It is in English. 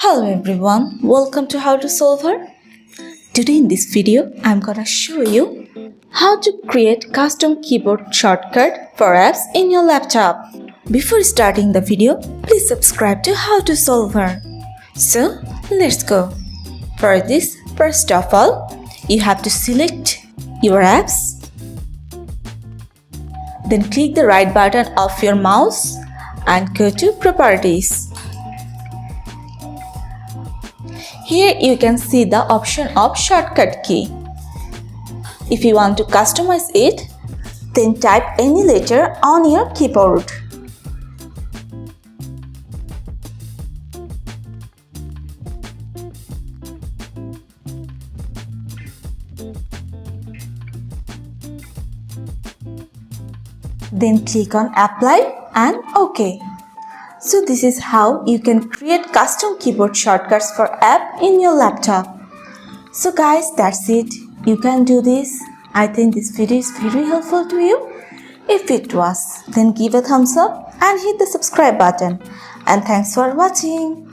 Hello everyone, welcome to How to Solver. Today in this video, I'm gonna show you how to create custom keyboard shortcut for apps in your laptop. Before starting the video, please subscribe to How to Solver. So, let's go. For this, first of all, you have to select your apps. Then click the right button of your mouse and go to Properties. Here you can see the option of shortcut key. If you want to customize it, then type any letter on your keyboard. Then click on Apply and OK. So this is how you can create custom keyboard shortcuts for app in your laptop. So guys, that's it. You can do this. I think this video is very helpful to you. If it was, then give a thumbs up and hit the subscribe button. And thanks for watching.